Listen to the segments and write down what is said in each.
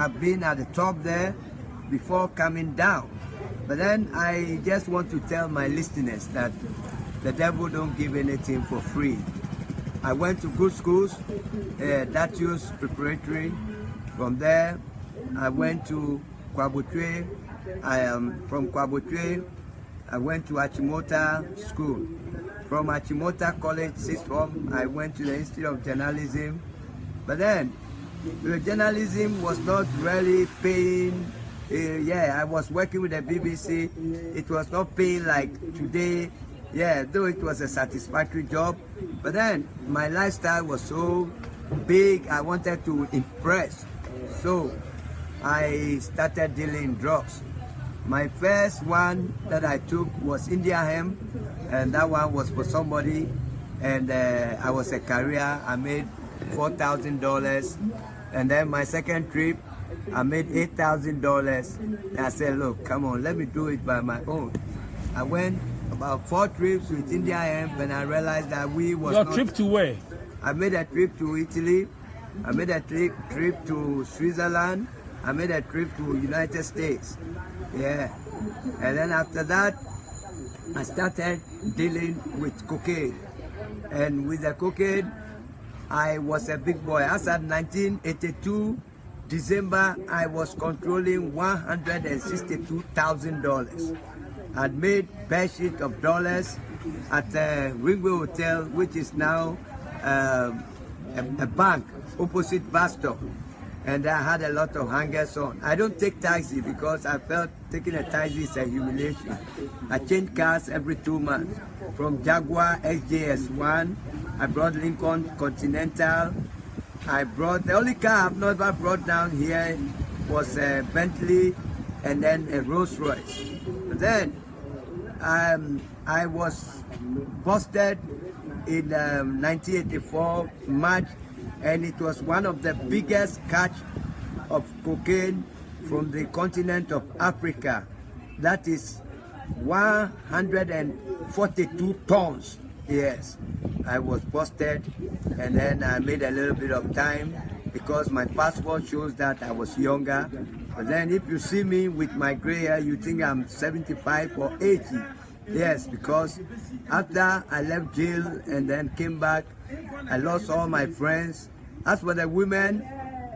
have been at the top there before coming down. But then I just want to tell my listeners that the devil don't give anything for free. I went to good schools, Datius Preparatory. From there, I went to Kwabotwe. I am from Kwabotwe. I went to Achimota School. From Achimota College, 6th form, I went to the Institute of Journalism. But then, the journalism was not really paying. I was working with the BBC. It was not paying like today. Yeah, though it was a satisfactory job. But then, my lifestyle was so big, I wanted to impress. So, I started dealing drugs. My first one that I took was India Hemp, and that one was for somebody, and I was a carrier. I made $4,000, and then my second trip, I made $8,000. I said, look, come on, let me do it by my own. I went about 4 trips with India Hemp, and I realized that we was Your trip to where? I made a trip to Italy. I made a trip to Switzerland. I made a trip to United States. Yeah. And then after that, I started dealing with cocaine. And with the cocaine, I was a big boy. As at 1982, December, I was controlling $162,000. I'd made bare sheet of dollars at the Ringway Hotel, which is now a bank opposite bus stop. And I had a lot of hangers on. I don't take taxi because I felt taking a taxi is a humiliation. I change cars every 2 months. From Jaguar XJS1, I brought Lincoln Continental. The only car I've never brought down here was a Bentley and then a Rolls Royce. But then I was busted in 1984 March, and it was one of the biggest catch of cocaine from the continent of Africa. That is 142 tons. Yes, I was busted, and then I made a little bit of time because my passport shows that I was younger. But then if you see me with my gray hair, you think I'm 75 or 80. Yes, because after I left jail and then came back, I lost all my friends. As for the women,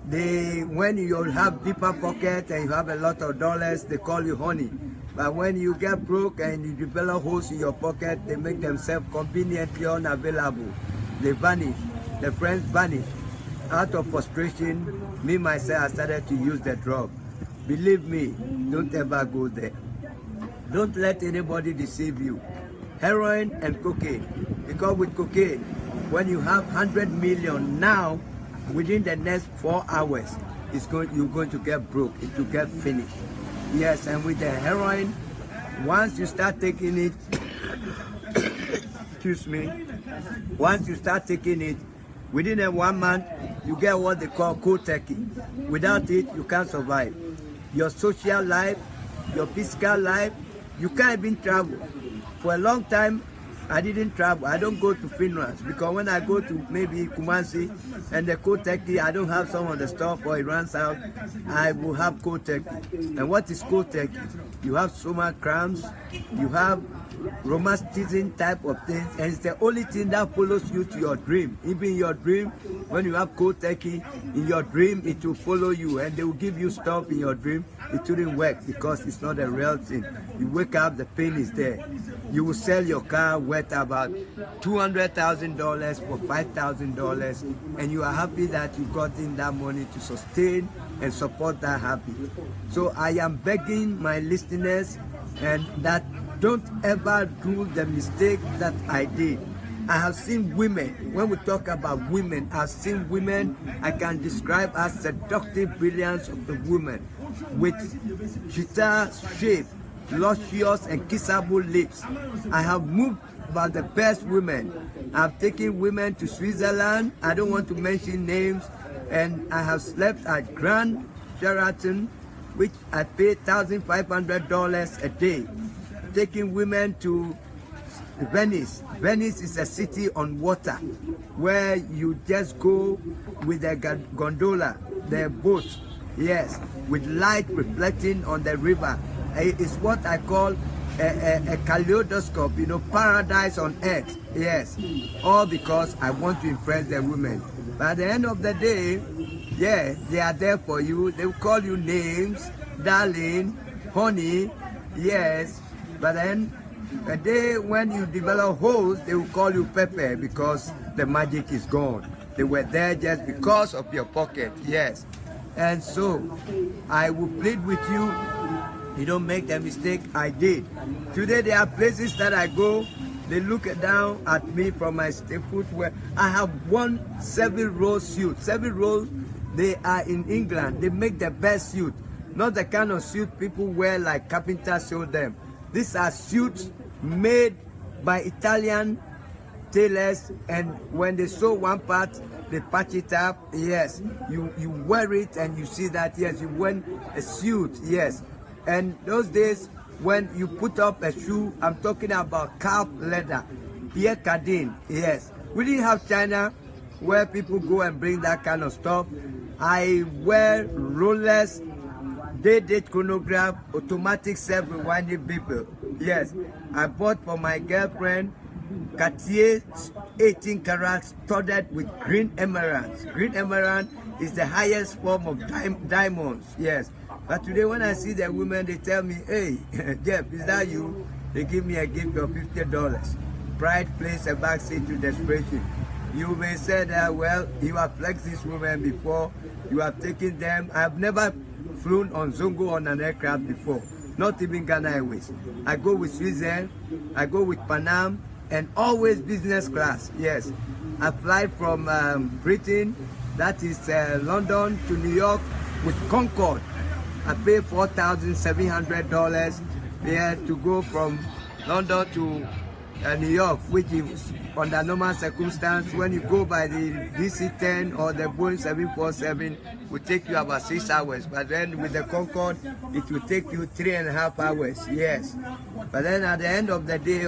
when you have deeper pocket and you have a lot of dollars, they call you honey. But when you get broke and you develop holes in your pocket, they make themselves conveniently unavailable. They vanish. The friends vanish. Out of frustration, me myself, I started to use the drug. Believe me, don't ever go there. Don't let anybody deceive you. Heroin and cocaine. Because with cocaine, when you have 100 million now, within the next 4 hours, you're going to get broke. It will get finished. Yes, and with the heroin, once you start taking it, excuse me, once you start taking it, within 1 month, you get what they call cold turkey. Without it, you can't survive. Your social life, your physical life, you can't even travel. For a long time, I didn't travel. I don't go to funerals because when I go to maybe Kumasi and the cold turkey, I don't have some of the stuff or it runs out, I will have cold turkey. And what is cold turkey? You have stomach cramps, you have rheumatism type of things, and it's the only thing that follows you to your dream. Even in your dream, when you have cold turkey, in your dream it will follow you and they will give you stuff in your dream. It wouldn't work because it's not a real thing. You wake up, the pain is there. You will sell your car worth about $200,000 for $5,000, and you are happy that you got in that money to sustain and support that habit. So I am begging my listeners and that don't ever do the mistake that I did. I have seen women, when we talk about women, I've seen women I can describe as seductive brilliance of the women with guitar shape, luscious and kissable lips. I have moved about the best women. I've taken women to Switzerland, I don't want to mention names, and I have slept at Grand Sheraton, which I paid $1,500 a day. Taking women to Venice. Venice is a city on water where you just go with a gondola, the boat, yes, with light reflecting on the river. It's what I call a kaleidoscope, you know, paradise on earth. Yes, all because I want to impress the women. But at the end of the day, yeah, they are there for you. They will call you names, darling, honey, yes. But then a day when you develop holes, they will call you Pepper because the magic is gone. They were there just because of your pocket, yes. And so I will plead with you, you don't make the mistake I did. Today there are places that I go, they look down at me from my footwear. I have one Savile Row suit. Savile Row, they are in England. They make the best suit. Not the kind of suit people wear like carpenters show them. These are suits made by Italian tailors, and when they sew one part, they patch it up. Yes, you wear it and you see that, yes, you wear a suit, yes. And those days when you put up a shoe, I'm talking about calf leather, Pierre Cardin, yes. We didn't have China where people go and bring that kind of stuff. I wear rollers, date chronograph, automatic self-rewinding people. Yes, I bought for my girlfriend Cartier 18 carats studded with green emeralds. Green emerald is the highest form of diamonds. Yes, but today when I see the women, they tell me, hey, Jeff, is that you? They give me a gift of $50. Pride plays a backseat to desperation. You may say that, well, you have flexed these women before, you have taken them. I have never flown on Zongo on an aircraft before, not even Ghana Airways. I go with Swiss Air, I go with Pan Am, and always business class, yes. I fly from Britain, that is London to New York with Concorde. I pay $4,700 there to go from London to New York, which is under normal circumstance. When you go by the DC-10 or the Boeing 747, it will take you about 6 hours. But then with the Concorde, it will take you 3.5 hours, yes. But then at the end of the day,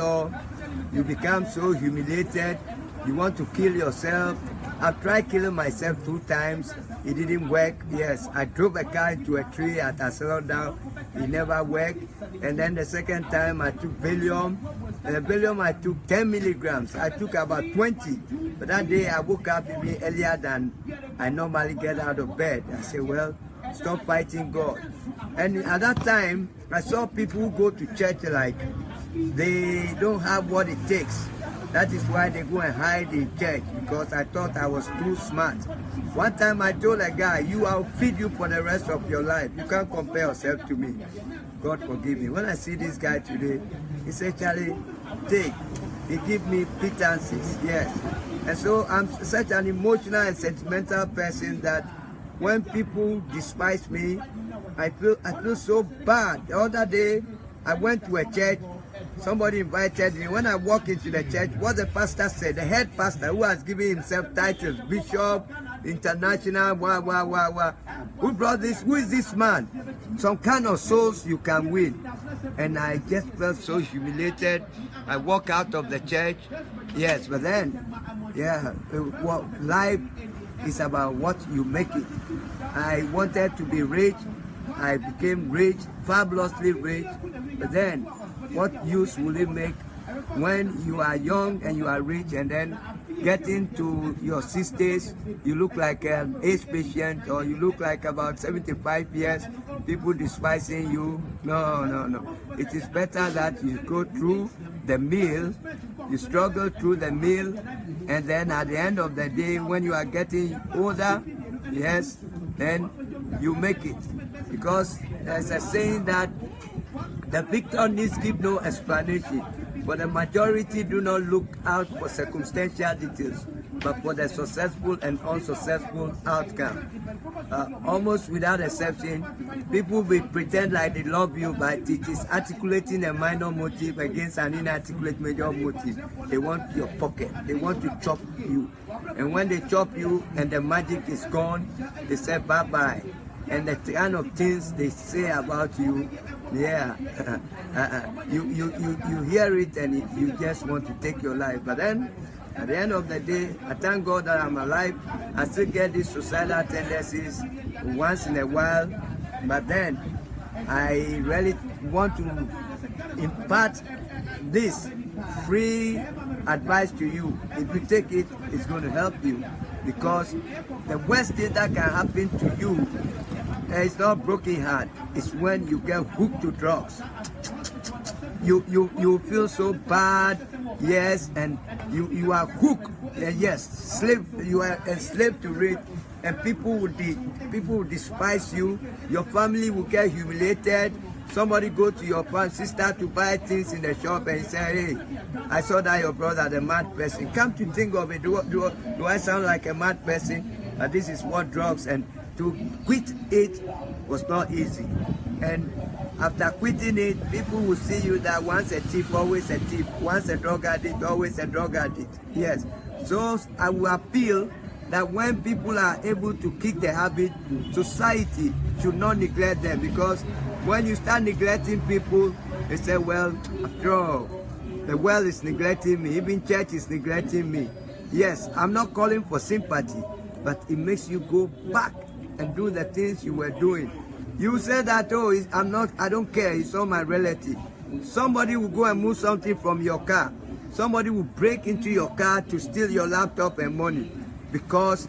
you become so humiliated, you want to kill yourself. I've tried killing myself 2 times, it didn't work. Yes, I drove a car into a tree at Asalondown, it never worked. And then the second time I took Valium. Valium I took 10 milligrams, I took about 20. But that day I woke up even earlier than I normally get out of bed. I said, well, stop fighting God. And at that time, I saw people who go to church like they don't have what it takes. That is why they go and hide in church, because I thought I was too smart. One time I told a guy, I'll feed you for the rest of your life. You can't compare yourself to me. God forgive me. When I see this guy today, he said, Charlie, take. He give me pittances, yes. And so I'm such an emotional and sentimental person that when people despise me, I feel so bad. The other day, I went to a church. Somebody invited me. When I walk into the church, what the pastor said, the head pastor who has given himself titles, Bishop, International, who brought this? Who is this man? Some kind of souls you can win. And I just felt so humiliated. I walk out of the church. Yes, but then, yeah, life is about what you make it. I wanted to be rich. I became rich, fabulously rich. But then, what use will it make when you are young and you are rich, and then getting to your 60s, you look like an AIDS patient, or you look like about 75 years, people despising you? No. It is better that you go through the meal, you struggle through the meal, and then at the end of the day, when you are getting older, yes, then you make it. Because there's a saying that the victor needs give no explanation, but the majority do not look out for circumstantial details, but for the successful and unsuccessful outcome. Almost without exception, people will pretend like they love you, but it is articulating a minor motive against an inarticulate major motive. They want your pocket, they want to chop you. And when they chop you and the magic is gone, they say bye-bye. And the kind of things they say about you, yeah, you hear it and you just want to take your life. But then At the end of the day, I thank God that I'm alive. I still get these suicidal tendencies once in a while, but then I really want to impart this free advice to you. If you take it, it's going to help you, because the worst thing that can happen to you is not broken heart. It's when you get hooked to drugs. You feel so bad, yes, and you are hooked, yes, slave. You are enslaved to it, and people will despise you. Your family will get humiliated. Somebody go to your sister to buy things in the shop and say, hey, I saw that your brother, the mad person. Come to think of it, do I sound like a mad person? But this is what drugs, and to quit it was not easy. And after quitting it, people will see you that once a thief, always a thief. Once a drug addict, always a drug addict. Yes. So I will appeal that when people are able to kick the habit, society should not neglect them, because when you start neglecting people, they say, well, after all, the world is neglecting me, even church is neglecting me. Yes, I'm not calling for sympathy, but it makes you go back and do the things you were doing. You say that, oh, I don't care, it's all my relative. Somebody will go and move something from your car. Somebody will break into your car to steal your laptop and money, because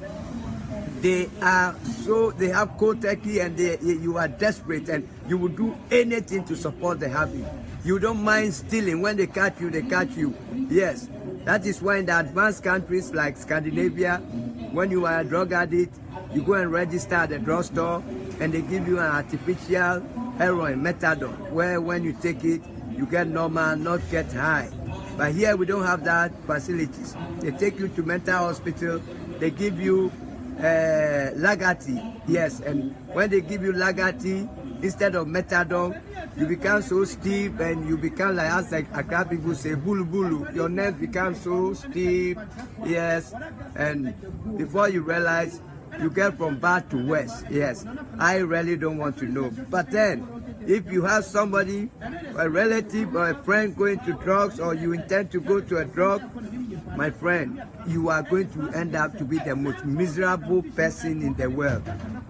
they have cold turkey, and you are desperate, and you will do anything to support the habit. You don't mind stealing. When they catch you, they catch you. Yes, that is why in the advanced countries like Scandinavia, when you are a drug addict, you go and register at the drugstore, and they give you an artificial heroin, methadone, where when you take it, you get normal, not get high. But here we don't have that facilities. They take you to mental hospital, they give you Lagati, yes, and when they give you Lagati instead of methadone, you become so stiff, and you become like, as like Accra people say, bulu bulu. Your nerves become so stiff, yes, and before you realize, you get from bad to worse. Yes, I really don't want to know. But then, if you have somebody, a relative or a friend going to drugs, or you intend to go to a drug, my friend, you are going to end up to be the most miserable person in the world.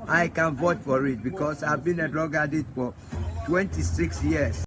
I can vote for it, because I've been a drug addict for 26 years.